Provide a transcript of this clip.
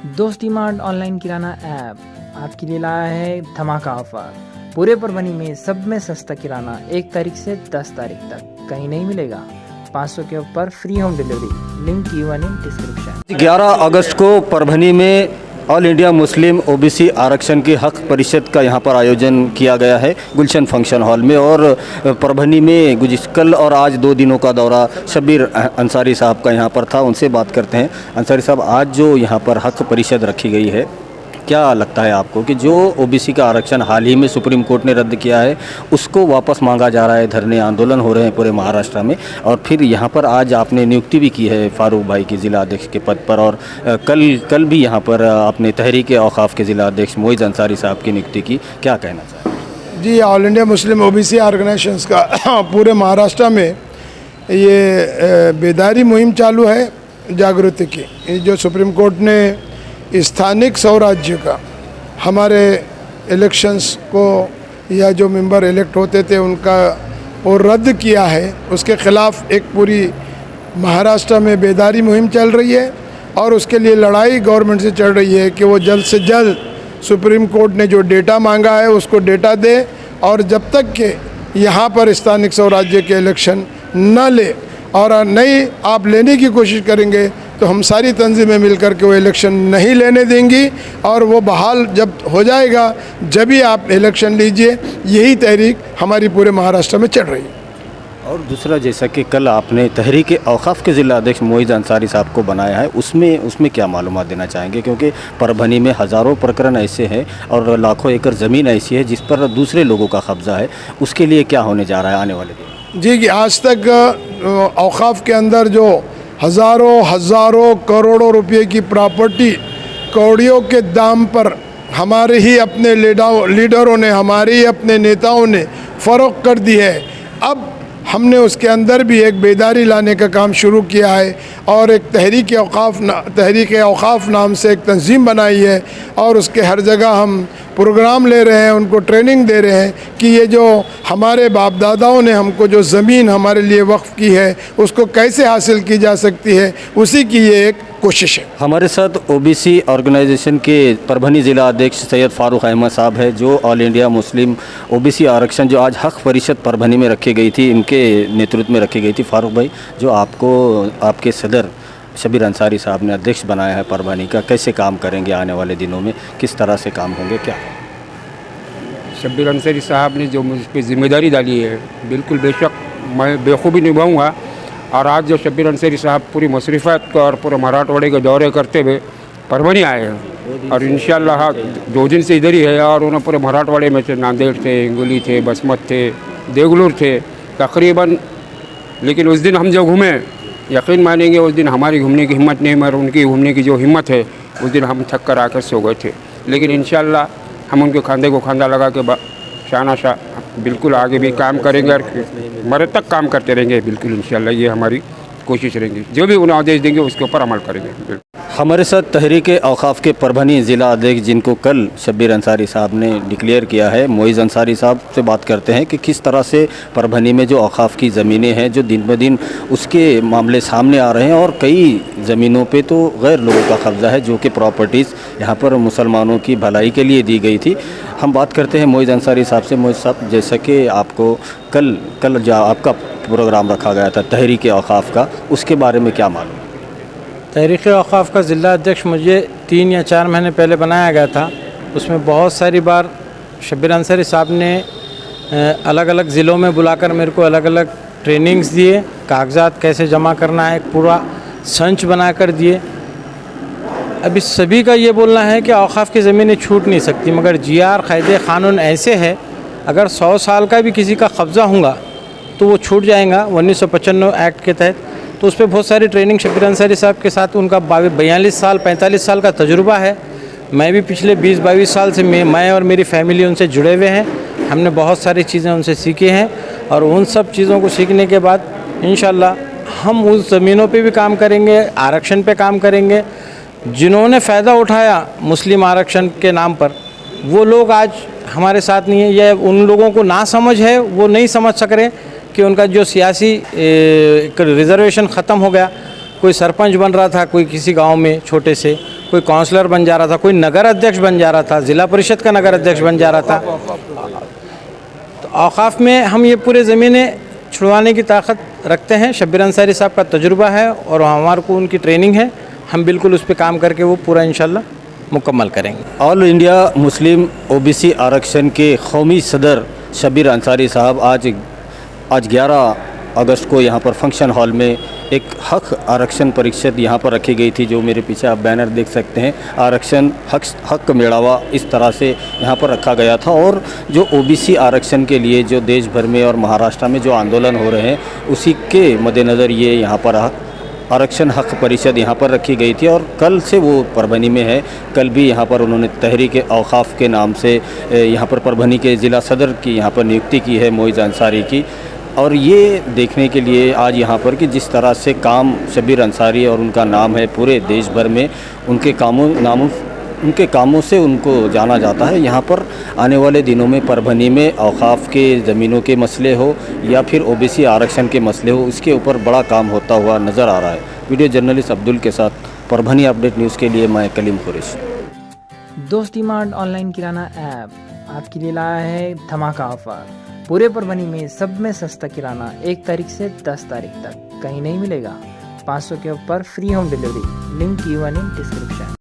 दोस्त डिमार्ट ऑनलाइन किराना ऐप आपके लिए लाया है धमाका ऑफर। पूरे परभनी में सब में सस्ता किराना 1 तारीख से 10 तारीख तक कहीं नहीं मिलेगा। 500 के ऊपर free home delivery. Link given in description. 11 अगस्त को परभनी में ऑल इंडिया मुस्लिम ओबीसी आरक्षण की हक परिषद का यहाँ पर आयोजन किया गया है गुलशन फंक्शन हॉल में। और परभनी में कल और आज 2 दिनों का दौरा शब्बीर अंसारी साहब का यहाँ पर था। उनसे बात करते हैं। अंसारी साहब, आज जो यहाँ पर हक परिषद रखी गई है, क्या लगता है आपको कि जो ओबीसी का आरक्षण हाल ही में सुप्रीम कोर्ट ने रद्द किया है उसको वापस मांगा जा रहा है, धरने आंदोलन हो रहे हैं पूरे महाराष्ट्र में, और फिर यहाँ पर आज आपने नियुक्ति भी की है फारूक भाई की ज़िला अध्यक्ष के पद पर, और कल भी यहाँ पर आपने तहरीक औकाफ के ज़िला अध्यक्ष मोइज़ अंसारी साहब की नियुक्ति की, क्या कहना चाहें? जी, all India Muslim OBC organisations का पूरे महाराष्ट्र में ये बेदारी मुहिम चालू है जागृति की। जो सुप्रीम कोर्ट ने स्थानिक स्वराज्य का हमारे इलेक्शंस को या जो मेंबर इलेक्ट होते थे उनका वो रद्द किया है, उसके ख़िलाफ़ एक पूरी महाराष्ट्र में बेदारी मुहिम चल रही है। और उसके लिए लड़ाई गवर्नमेंट से चल रही है कि वो जल्द से जल्द सुप्रीम कोर्ट ने जो डेटा मांगा है उसको डेटा दे, और जब तक के यहाँ पर स्थानिक स्वराज्य के इलेक्शन न ले और नहीं आप लेने की कोशिश करेंगे तो हम सारी तंजीमें मिलकर के वो इलेक्शन नहीं लेने देंगी। और वो बहाल जब हो जाएगा जब ही आप इलेक्शन लीजिए। यही तहरीक हमारी पूरे महाराष्ट्र में चल रही है। और दूसरा, जैसा कि कल आपने तहरीक औकाफ के ज़िला अध्यक्ष मोइज़ अंसारी साहब को बनाया है, उसमें क्या मालूमात देना चाहेंगे? क्योंकि परभनी में हज़ारों प्रकरण ऐसे हैं और लाखों एकड़ ज़मीन ऐसी है जिस पर दूसरे लोगों का कब्ज़ा है, उसके लिए क्या होने जा रहा है आने वाले दिन? जी, कि आज तक औकाफ के अंदर जो हज़ारों करोड़ों रुपए की प्रॉपर्टी कौड़ियों के दाम पर हमारे ही अपने लीडरों ने, हमारे ही अपने नेताओं ने फ़रोख्त कर दी है। अब हमने उसके अंदर भी एक बेदारी लाने का काम शुरू किया है और एक तहरीक औकाफ नाम से एक तंजीम बनाई है, और उसके हर जगह हम प्रोग्राम ले रहे हैं, उनको ट्रेनिंग दे रहे हैं कि ये जो हमारे बाप दादाओं ने हमको जो ज़मीन हमारे लिए वक्फ़ की है उसको कैसे हासिल की जा सकती है, उसी की ये एक कोशिश है। हमारे साथ ओबीसी ऑर्गेनाइजेशन के परभनी ज़िला अध्यक्ष सैयद फारूक अहमद साहब है, जो ऑल इंडिया मुस्लिम ओबीसी आरक्षण जो आज हक परिषद परभनी में रखी गई थी, इनके नेतृत्व में रखी गई थी। फारूक भाई, जो आपको आपके सदर शब्बीर अंसारी साहब ने अध्यक्ष बनाया है परभनी का, कैसे काम करेंगे आने वाले दिनों में, किस तरह से काम होंगे? क्या शब्बीर अंसारी साहब ने जो मुझ पर जिम्मेदारी डाली है, बिल्कुल बेशक मैं बेखूबी निभाऊँगा। और आज जो शब्बीर अंसारी साहब पूरी मशरफ़त और पूरे मराठवाड़े के दौरे करते हुए परभनी आए हैं, और इंशाअल्लाह 2 दिन से इधर ही है, और उन्होंने पूरे मराठवाड़े में थे, नांदेड़ थे, हिंगोली थे, बसमत थे, देगलूर थे तकरीबन। लेकिन उस दिन हम जो घूमे, यकीन मानेंगे उस दिन हमारी घूमने की हिम्मत नहीं, मगर उनकी घूमने की जो हिम्मत है उस दिन हम थक कर आकर सो गए थे। लेकिन इंशाअल्लाह हम उनके खांधे को खांधा लगा के शाह बिल्कुल आगे भी काम करेंगे और मरे तक काम करते रहेंगे। बिल्कुल इंशाअल्लाह ये हमारी कोशिश रहेंगी, जो भी उन्हें आदेश देंगे उसके ऊपर अमल करेंगे। हमारे साथ तहरीक औकाफ के परभनी ज़िला अध्यक्ष, जिनको कल शब्बीर अंसारी साहब ने डिक्लेयर किया है, मोइज़ अंसारी साहब से बात करते हैं कि किस तरह से परभनी में जो औकाफ की ज़मीनें हैं जो दिन ब दिन उसके मामले सामने आ रहे हैं, और कई ज़मीनों पे तो गैर लोगों का कब्ज़ा है, जो कि प्रॉपर्टीज़ यहाँ पर मुसलमानों की भलाई के लिए दी गई थी। हम बात करते हैं मोइज़ अंसारी साहब से। मोइज़ साहब, जैसा कि आपको कल जो आपका प्रोग्राम रखा गया था तहरीक औकाफ का, उसके बारे में क्या मालूम? तहरीक औकाफ का ज़िला अध्यक्ष मुझे 3 या 4 महीने पहले बनाया गया था। उसमें बहुत सारी बार शब्बीर अंसारी साहब ने अलग अलग ज़िलों में बुलाकर मेरे को अलग अलग ट्रेनिंग्स दिए, कागजात कैसे जमा करना है एक पूरा संच बना कर दिए। अभी सभी का ये बोलना है कि औकाफ की ज़मीनें छूट नहीं सकती, मगर जीआर कायदे क़ानून ऐसे है, अगर 100 साल का भी किसी का कब्ज़ा होगा तो वो छूट जाएगा 1995 एक्ट के तहत। तो उस पर बहुत सारी ट्रेनिंग शब्बीर अंसारी साहब के साथ, उनका 42 साल 45 साल का तजुर्बा है। मैं भी पिछले 20-22 साल से मैं और मेरी फैमिली उनसे जुड़े हुए हैं। हमने बहुत सारी चीज़ें उनसे सीखी हैं, और उन सब चीज़ों को सीखने के बाद इंशाअल्लाह हम उस ज़मीनों पे भी काम करेंगे, आरक्षण पे काम करेंगे। जिन्होंने फ़ायदा उठाया मुस्लिम आरक्षण के नाम पर, वो लोग आज हमारे साथ नहीं है, या उन लोगों को ना समझ है, वो नहीं समझ सक रहे कि उनका जो सियासी रिज़र्वेशन ख़त्म हो गया। कोई सरपंच बन रहा था कोई किसी गांव में छोटे से, कोई काउंसलर बन जा रहा था, कोई नगर अध्यक्ष बन जा रहा था, ज़िला परिषद का नगर अध्यक्ष बन जा रहा था। तो औक़ाफ़ में हम ये पूरे ज़मीनें छुड़वाने की ताकत रखते हैं। शब्बीर अंसारी साहब का तजुर्बा है और हमारे को उनकी ट्रेनिंग है, हम बिल्कुल उस पर काम करके वो पूरा इंशाल्लाह मुकम्मल करेंगे। ऑल इंडिया मुस्लिम ओबीसी आरक्षण के कौमी सदर शब्बीर अंसारी साहब आज 11 अगस्त को यहाँ पर फंक्शन हॉल में एक हक आरक्षण परिषद यहाँ पर रखी गई थी, जो मेरे पीछे आप बैनर देख सकते हैं। आरक्षण हक मेड़ावा इस तरह से यहाँ पर रखा गया था और जो ओबीसी आरक्षण के लिए जो देश भर में और महाराष्ट्र में जो आंदोलन हो रहे हैं, उसी के मद्देनज़र ये यहाँ पर आरक्षण हक परिषद यहाँ पर रखी गई थी और कल से वो परभनी में है। कल भी यहाँ पर उन्होंने तहरीक औक़ाफ़ के नाम से यहाँ पर परभनी के ज़िला सदर की यहाँ पर नियुक्ति की है, मोइज़ अंसारी की। और ये देखने के लिए आज यहाँ पर कि जिस तरह से काम शब्बीर अंसारी और उनका नाम है पूरे देश भर में, उनके कामों से उनको जाना जाता है। यहाँ पर आने वाले दिनों में परभनी में औक़ाफ़ के ज़मीनों के मसले हो या फिर ओबीसी आरक्षण के मसले हो, इसके ऊपर बड़ा काम होता हुआ नज़र आ रहा है। वीडियो जर्नलिस्ट अब्दुल के साथ परभनी अपडेट न्यूज़ के लिए मैं कलीम खुरैश। दोस्त डिमांड ऑनलाइन किराना ऐप आपके लिए लाया है धमाका ऑफर। पूरे परभनी में सब में सस्ता किराना 1 तारीख से 10 तारीख तक कहीं नहीं मिलेगा। 500 के ऊपर free home delivery. Link given in description.